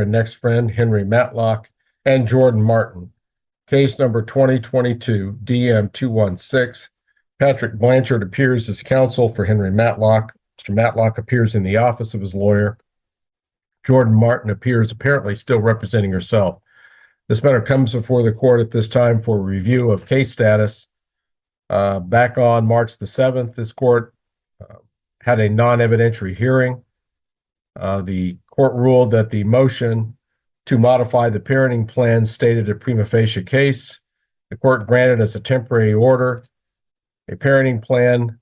next friend, Henry Matlock, and Jordan Martin. Case number 2022 DM 216. Patrick Blanchard appears as counsel for Henry Matlock. Mr. Matlock appears in the office of his lawyer. Jordan Martin appears apparently still representing herself. This matter comes before the court at this time for review of case status. Back on March the 7th, this court had a non-evidentiary hearing. The court ruled that the motion to modify the parenting plan stated a prima facie case. The court granted as a temporary order a parenting plan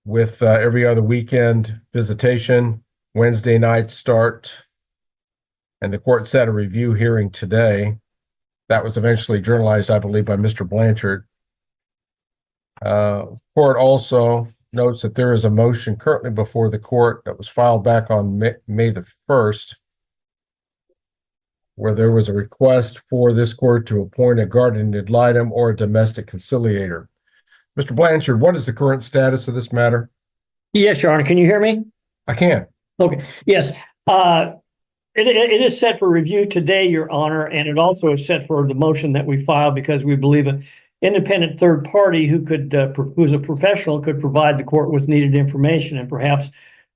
with every other weekend visitation, Wednesday night start, and the court set a review hearing today. That was eventually journalized, I believe, by Mr. Blanchard. Court also notes that there is a motion currently before the court that was filed back on May the 1st, where there was a request for this court to appoint a guardian ad litem or a domestic conciliator. Mr. Blanchard, what is the current status of this matter? Yes, Your Honor. Can you hear me? I can. Okay. Yes. It is set for review today, Your Honor, and it also is set for the motion that we filed because we believe an independent third party who's a professional could provide the court with needed information and perhaps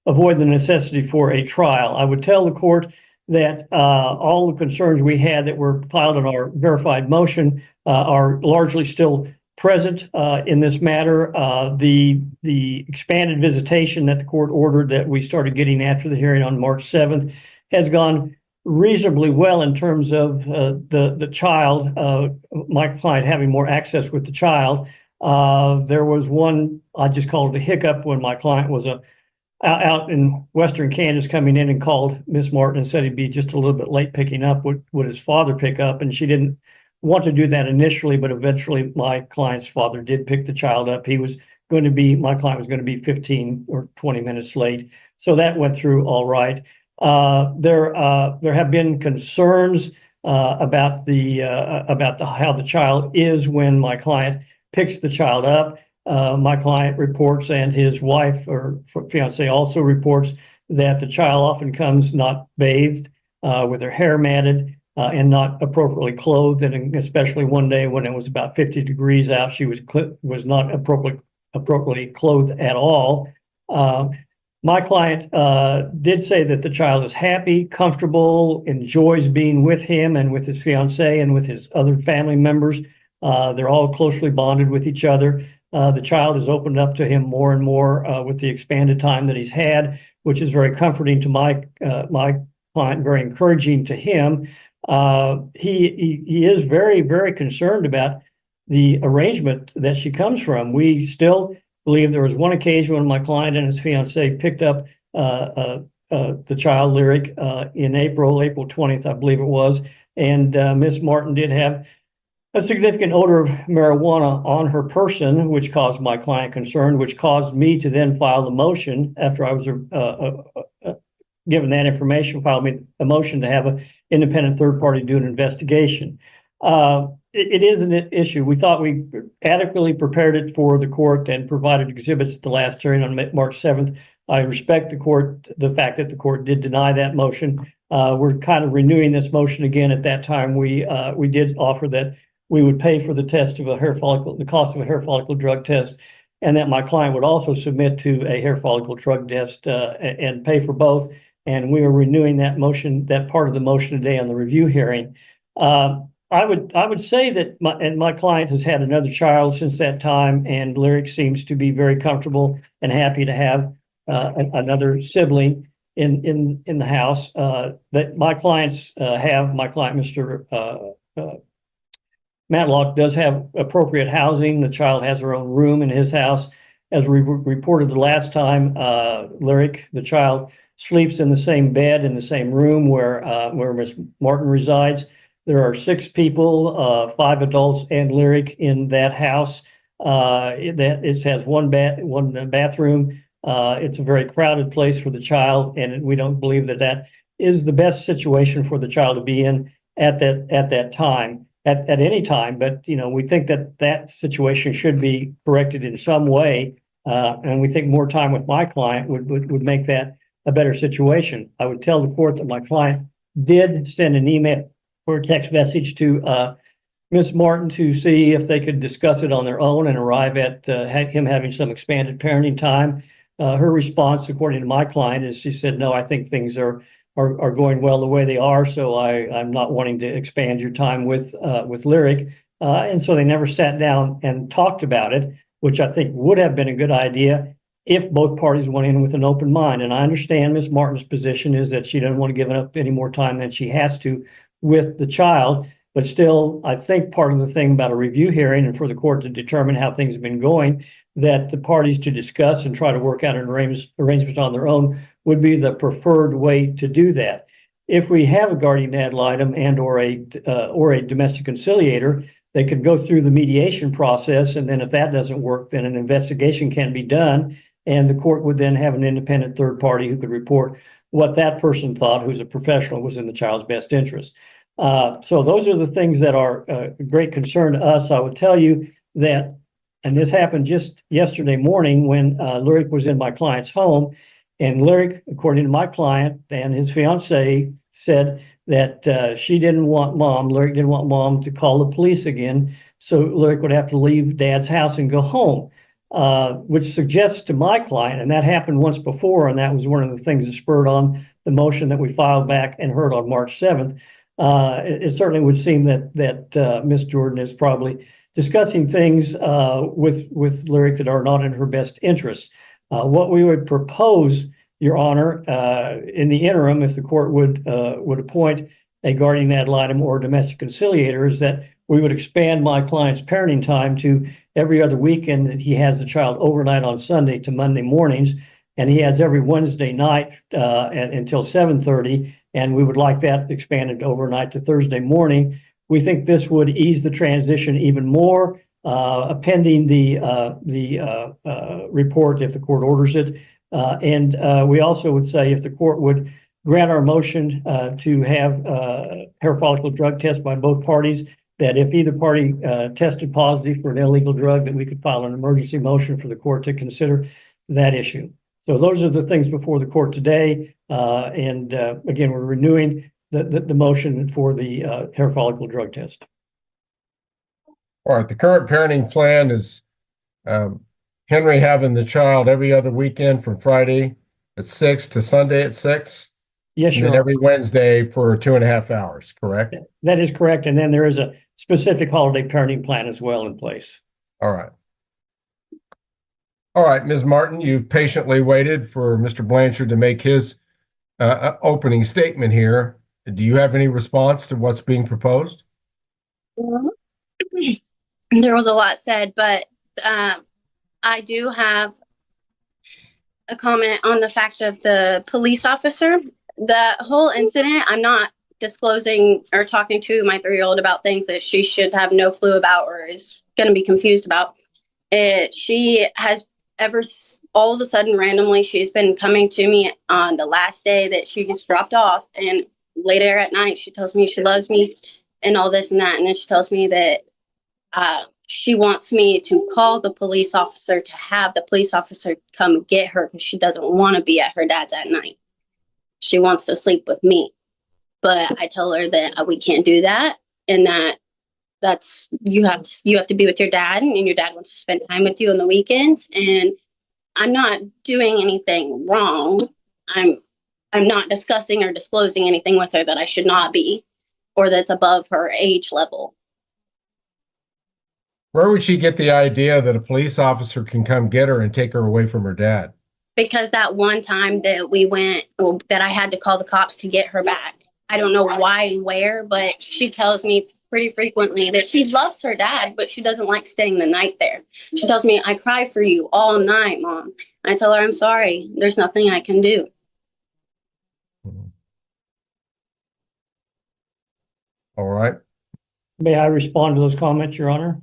avoid the necessity for a trial. I would tell the court that all the concerns we had that were filed in our verified motion are largely still present in this matter. The expanded visitation that the court ordered that we started getting after the hearing on March 7th has gone reasonably well in terms of the child, my client having more access with the child. There was one, I just called it a hiccup, when my client was out in Western Kansas coming in and called Miss Martin and said he'd be just a little bit late picking up. Would his father pick up? And she didn't want to do that initially, but eventually my client's father did pick the child up. My client was going to be 15 or 20 minutes late. So that went through all right. There have been concerns about how the child is when my client picks the child up. My client reports, and his wife or fiance also reports, that the child often comes not bathed, with her hair matted, and not appropriately clothed. And especially one day when it was about 50 degrees out, she was not appropriately clothed at all. My client did say that the child is happy, comfortable, enjoys being with him and with his fiancée and with his other family members. They're all closely bonded with each other. The child has opened up to him more and more with the expanded time that he's had, which is very comforting to my client, very encouraging to him. He is very, very concerned about the arrangement that she comes from. We still believe there was one occasion when my client and his fiancée picked up the child, Lyric, in April 20th, I believe it was. And Miss Martin did have a significant odor of marijuana on her person, which caused my client concern, which caused me to then file the motion after I was given that information, filed me a motion to have an independent third party do an investigation. It is an issue. We thought we adequately prepared it for the court and provided exhibits at the last hearing on March 7th. I respect the fact that the court did deny that motion. We're kind of renewing this motion again. At that time, we did offer that we would pay for the cost of a hair follicle drug test, and that my client would also submit to a hair follicle drug test and pay for both. And we are renewing that motion, that part of the motion today on the review hearing. I would say that my client has had another child since that time, and Lyric seems to be very comfortable and happy to have another sibling in the house. That my clients have. My client, Mr. Matlock, does have appropriate housing. The child has her own room in his house. As we reported the last time, Lyric, the child, sleeps in the same bed in the same room where Miss Martin resides. There are 6 people, 5 adults and Lyric in that house. It has one bathroom. It's a very crowded place for the child, and we don't believe that is the best situation for the child to be in at that time, at any time. But we think that situation should be corrected in some way, and we think more time with my client would make that a better situation. I would tell the court that my client did send an email or a text message to Ms. Martin to see if they could discuss it on their own and arrive at him having some expanded parenting time. Her response, according to my client, is she said, "No, I think things are going well the way they are. So I'm not wanting to expand your time with Lyric." And so they never sat down and talked about it, which I think would have been a good idea if both parties went in with an open mind. And I understand Ms. Martin's position is that she doesn't want to give up any more time than she has to with the child. But still, I think part of the thing about a review hearing and for the court to determine how things have been going, that the parties to discuss and try to work out an arrangement on their own would be the preferred way to do that. If we have a guardian ad litem and or a domestic conciliator, they could go through the mediation process, and then if that doesn't work, then an investigation can be done, and the court would then have an independent third party who could report what that person thought, who's a professional, was in the child's best interest. So those are the things that are a great concern to us. I would tell you that, and this happened just yesterday morning when Lyric was in my client's home, and Lyric, according to my client and his fiance, said that she didn't want Lyric didn't want mom to call the police again. So Lyric would have to leave dad's house and go home, which suggests to my client, and that happened once before, and that was one of the things that spurred on the motion that we filed back and heard on March 7th. It certainly would seem that Miss Jordan is probably discussing things with Lyric that are not in her best interest. What we would propose, Your Honor, in the interim, if the court would appoint a guardian ad litem or a domestic conciliator, is that we would expand my client's parenting time to every other weekend that he has the child overnight on Sunday to Monday mornings, and he has every Wednesday night until 7:30. And we would like that expanded overnight to Thursday morning. We think this would ease the transition even more, pending the report if the court orders it. And we also would say if the court would grant our motion to have hair follicle drug test by both parties, that if either party tested positive for an illegal drug, that we could file an emergency motion for the court to consider that issue. So those are the things before the court today. And again, we're renewing the motion for the hair follicle drug test. All right. The current parenting plan is Henry having the child every other weekend from Friday at 6 to Sunday at 6. Yes, and sure. then every Wednesday for 2.5 hours, correct? That is correct. And then there is a specific holiday parenting plan as well in place. All right. All right, Ms. Martin, you've patiently waited for Mr. Blanchard to make his opening statement here. Do you have any response to what's being proposed? There was a lot said, but I do have a comment on the fact of the police officer. The whole incident, I'm not disclosing or talking to my 3-year-old about things that she should have no clue about or is going to be confused about. She has all of a sudden, randomly, she's been coming to me on the last day that she just dropped off, and later at night, she tells me she loves me and all this and that. And then she tells me that she wants me to call the police officer to have the police officer come get her because she doesn't want to be at her dad's at night. She wants to sleep with me. But I tell her that we can't do that, and that's you have to be with your dad, and your dad wants to spend time with you on the weekends. And I'm not doing anything wrong. I'm not discussing or disclosing anything with her that I should not be, or that's above her age level. Where would she get the idea that a police officer can come get her and take her away from her dad? Because that one time that we went, that I had to call the cops to get her back. I don't know why and where, but she tells me pretty frequently that she loves her dad, but she doesn't like staying the night there. She tells me, "I cry for you all night, Mom." I tell her, "I'm sorry. There's nothing I can do." All right. May I respond to those comments, Your Honor?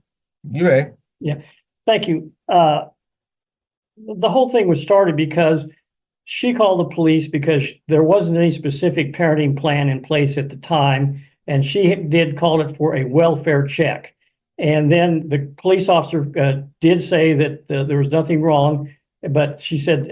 You may. Yeah, thank you. The whole thing was started because she called the police because there wasn't any specific parenting plan in place at the time, and she did call it for a welfare check. And then the police officer did say that there was nothing wrong, but he said,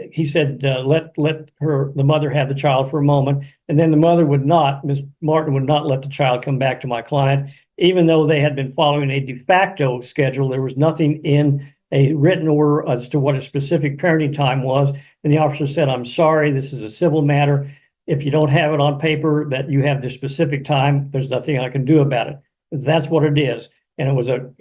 let the mother have the child for a moment. And then the mother would not, Ms. Martin would not let the child come back to my client, even though they had been following a de facto schedule. There was nothing in a written order as to what a specific parenting time was. And the officer said, I'm sorry, this is a civil matter. If you don't have it on paper that you have this specific time, there's nothing I can do about it. That's what it is. And it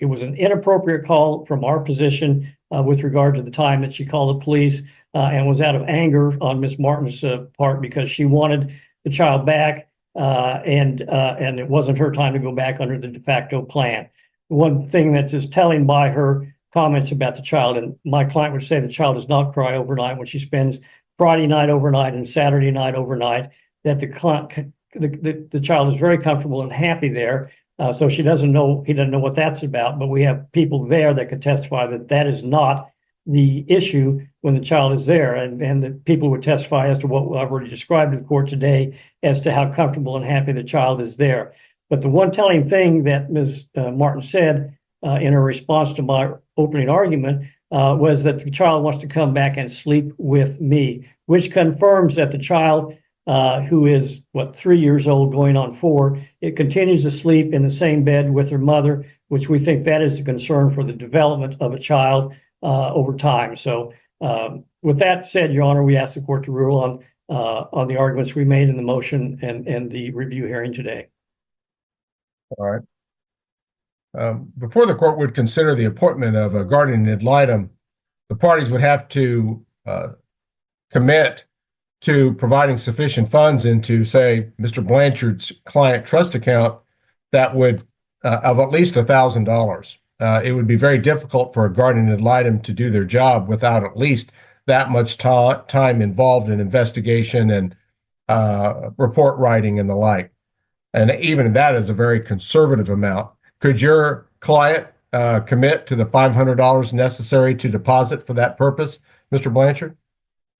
was an inappropriate call from our position with regard to the time that she called the police and was out of anger on Miss Martin's part because she wanted the child back and it wasn't her time to go back under the de facto plan. One thing that's just telling by her comments about the child, and my client would say the child does not cry overnight when she spends Friday night overnight and Saturday night overnight, that the child is very comfortable and happy there. So he doesn't know what that's about, but we have people there that can testify that that is not the issue when the child is there. And the people would testify as to what I've already described to the court today as to how comfortable and happy the child is there. But the one telling thing that Ms. Martin said in her response to my opening argument was that the child wants to come back and sleep with me, which confirms that the child who is 3 years old going on 4, it continues to sleep in the same bed with her mother, which we think that is a concern for the development of a child over time. So with that said, Your Honor, we ask the court to rule on the arguments we made in the motion and the review hearing today. All right. Before the court would consider the appointment of a guardian ad litem, the parties would have to commit to providing sufficient funds into, say, Mr. Blanchard's client trust account that would of at least $1,000. It would be very difficult for a guardian ad litem to do their job without at least that much time involved in investigation and report writing and the like. And even that is a very conservative amount. Could your client commit to the $500 necessary to deposit for that purpose, Mr. Blanchard?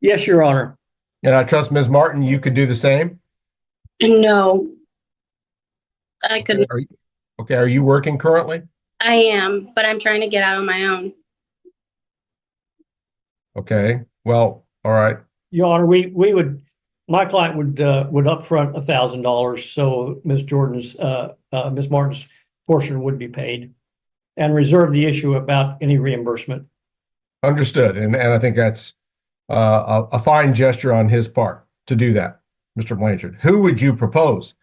Yes, Your Honor. And I trust Ms. Martin, you could do the same? No, I couldn't. Okay, are you working currently? I am, but I'm trying to get out on my own. Okay, well, all right. Your Honor, my client would upfront $1,000, so Ms. Martin's portion would be paid, and reserve the issue about any reimbursement. Understood, and I think that's a fine gesture on his part to do that, Mr. Blanchard. Who would you propose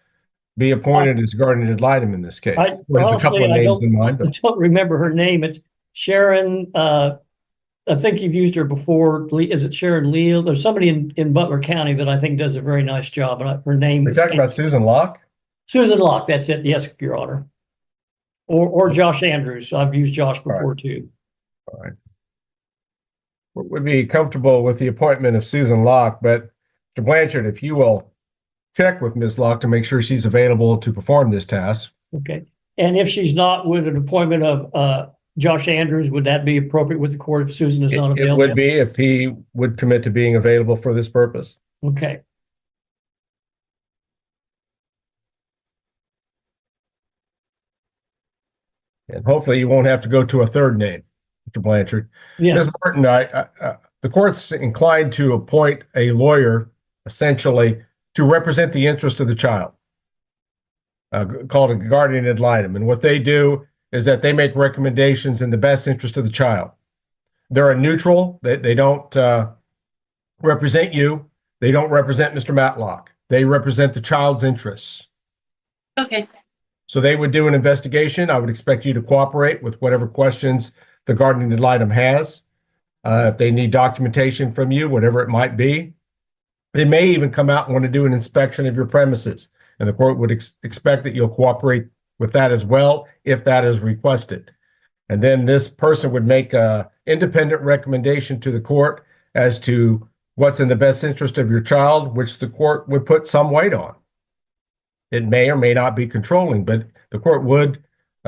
be appointed as guardian ad litem in this case? There's a couple of names in mind, but I don't remember her name. It's Sharon. I think you've used her before. Is it Sharon Leal? There's somebody in Butler County that I think does a very nice job. And her name you're talking about Susan Locke? Susan Locke, that's it. Yes, Your Honor. Or Josh Andrews. I've used Josh before too. All right. Would be comfortable with the appointment of Susan Locke, but Mr. Blanchard, if you will check with Ms. Locke to make sure she's available to perform this task. Okay. And if she's not, with an appointment of Josh Andrews, would that be appropriate with the court if Susan is not available? It would be if he would commit to being available for this purpose. Okay. And hopefully you won't have to go to a third name, Mr. Blanchard. Yes. Ms. Martin, the court's inclined to appoint a lawyer, essentially, to represent the interest of the child, called a guardian ad litem. And what they do is that they make recommendations in the best interest of the child. They're a neutral. They don't represent you. They don't represent Mr. Matlock. They represent the child's interests. Okay. So they would do an investigation. I would expect you to cooperate with whatever questions the guardian ad litem has. If they need documentation from you, whatever it might be. They may even come out and want to do an inspection of your premises. And the court would expect that you'll cooperate with that as well, if that is requested. And then this person would make an independent recommendation to the court as to what's in the best interest of your child, which the court would put some weight on. It may or may not be controlling, but the court would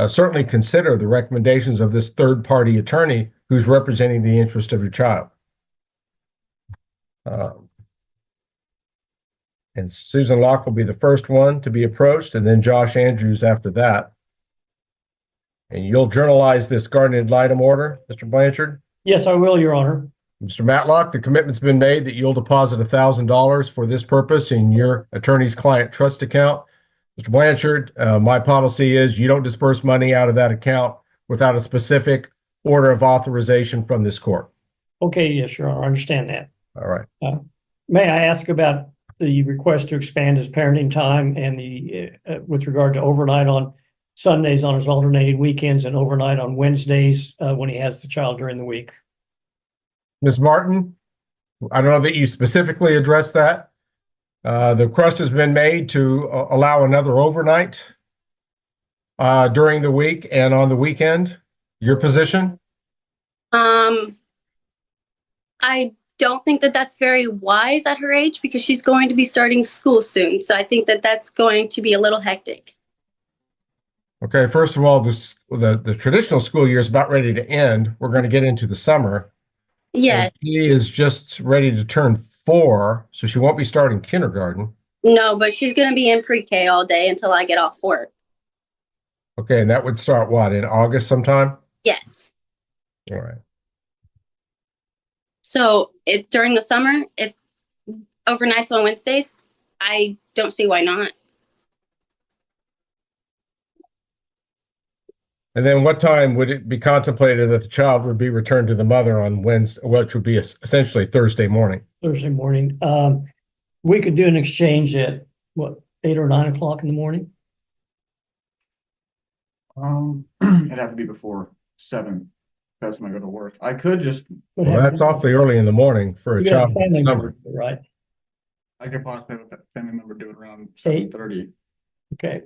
certainly consider the recommendations of this third-party attorney who's representing the interest of your child. And Susan Locke will be the first one to be approached, and then Josh Andrews after that. And you'll journalize this guardian ad litem order, Mr. Blanchard? Yes, I will, Your Honor. Mr. Matlock, the commitment's been made that you'll deposit $1,000 for this purpose in your attorney's client trust account. Mr. Blanchard, my policy is you don't disperse money out of that account without a specific order of authorization from this court. Okay, yes, Your Honor, I understand that. All right. May I ask about the request to expand his parenting time and the, with regard to overnight on Sundays on his alternating weekends and overnight on Wednesdays, when he has the child during the week? Ms. Martin, I don't know that you specifically addressed that. The request has been made to allow another overnight during the week and on the weekend. Your position? I don't think that that's very wise at her age because she's going to be starting school soon. So I think that that's going to be a little hectic. Okay, first of all, the traditional school year is about ready to end. We're going to get into the summer. Yes. And she is just ready to turn 4, so she won't be starting kindergarten. No, but she's going to be in pre-K all day until I get off work. Okay, and that would start what, in August sometime? Yes. All right. So if during the summer, if overnights on Wednesdays, I don't see why not. And then what time would it be contemplated that the child would be returned to the mother on Wednesday, which would be essentially Thursday morning? Thursday morning. We could do an exchange at what, 8 or 9 o'clock in the morning? It'd have to be before 7. That's when I go to work. I could just, Well, that's awfully early in the morning for a You got child a in the family summer. member, right? I could possibly have a family member do it around 8. 7:30. Okay.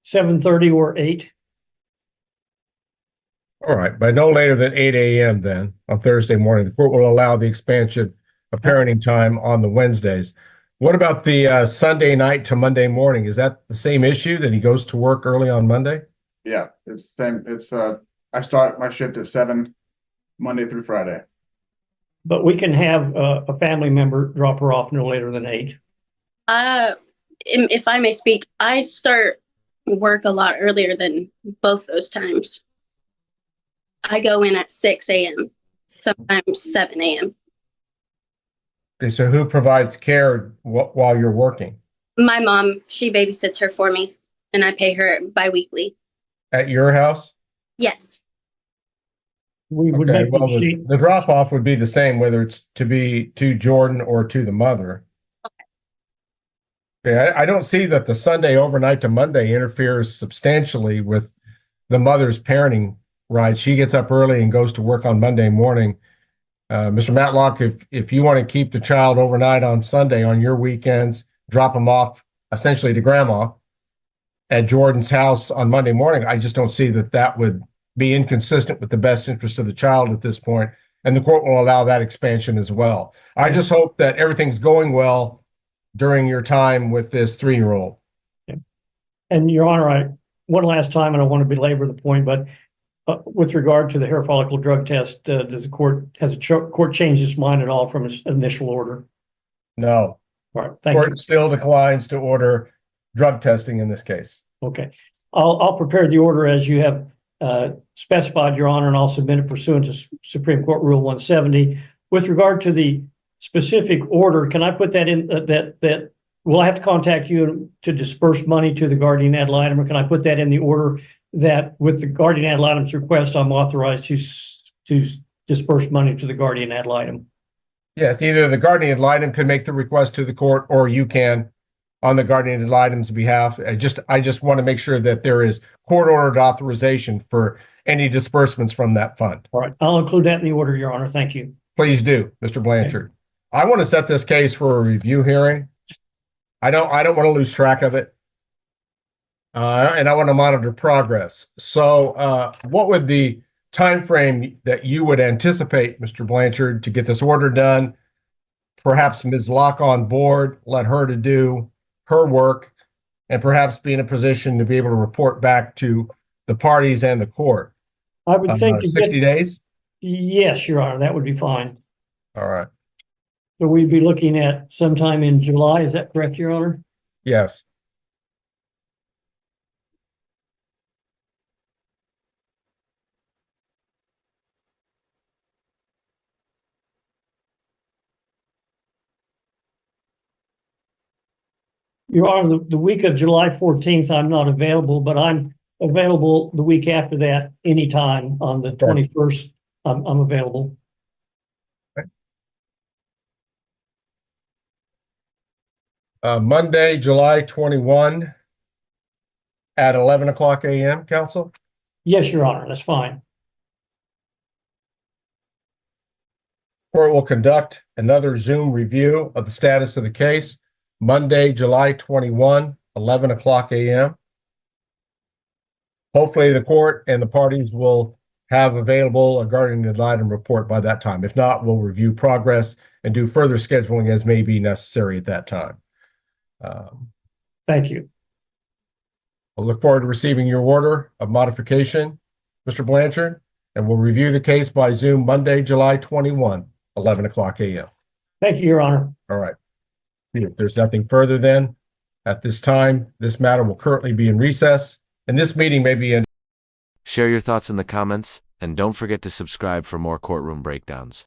7:30 or 8? All right, by no later than 8 a.m. then on Thursday morning, the court will allow the expansion of parenting time on the Wednesdays. What about the Sunday night to Monday morning? Is that the same issue that he goes to work early on Monday? Yeah, it's same. It's I start my shift at 7 Monday through Friday. But we can have a family member drop her off no later than 8. If I may speak, I start work a lot earlier than both those times. I go in at 6 a.m., sometimes 7 a.m. Okay, so who provides care while you're working? My mom, she babysits her for me, and I pay her biweekly. At your house? Yes. We would Okay, make well, the sheet. the drop off would be the same, whether it's to be to Jordan or to the mother. Okay, I don't see that the Sunday overnight to Monday interferes substantially with the mother's parenting rights. She gets up early and goes to work on Monday morning. Mr. Matlock, if you want to keep the child overnight on Sunday on your weekends, drop them off essentially to grandma at Jordan's house on Monday morning, I just don't see that that would be inconsistent with the best interest of the child at this point, and the court will allow that expansion as well. I just hope that everything's going well during your time with this 3-year-old. And Your Honor, one last time, and I want to belabor the point, but with regard to the hair follicle drug test, has the court changed its mind at all from its initial order? No. All right, thank you. Court still declines to order drug testing in this case. Okay, I'll prepare the order as you have specified, Your Honor, and I'll submit it pursuant to Supreme Court Rule 170. With regard to the specific order, can I put that in, that will I have to contact you to disperse money to the guardian ad litem, or can I put that in the order that with the guardian ad litem's request, I'm authorized to disperse money to the guardian ad litem? Yes, either the guardian ad litem can make the request to the court, or you can on the guardian ad litem's behalf. I just want to make sure that there is court-ordered authorization for any disbursements from that fund. All right, I'll include that in the order, Your Honor. Thank you. Please do, Mr. Blanchard. I want to set this case for a review hearing. I don't want to lose track of it. And I want to monitor progress. So what would the time frame that you would anticipate, Mr. Blanchard, to get this order done? Perhaps Ms. Locke on board, let her to do her work, and perhaps be in a position to be able to report back to the parties and the court. I would think 60 days? Yes, Your Honor, that would be fine. All right. So we'd be looking at sometime in July, is that correct, Your Honor? Yes. Your Honor, the week of July 14th, I'm not available, but I'm available the week after that, anytime on the 21st. I'm available. Monday, July 21 at 11 o'clock a.m., counsel? Yes, Your Honor, that's fine. Court will conduct another Zoom review of the status of the case, Monday, July 21, 11 o'clock a.m. Hopefully, the court and the parties will have available a guardian ad litem report by that time. If not, we'll review progress and do further scheduling as may be necessary at that time. Thank you. I'll look forward to receiving your order of modification, Mr. Blanchard, and we'll review the case by Zoom Monday, July 21, 11 o'clock a.m. Thank you, Your Honor. All right. If there's nothing further then, at this time, this matter will currently be in recess, and this meeting may be in. Share your thoughts in the comments, and don't forget to subscribe for more courtroom breakdowns.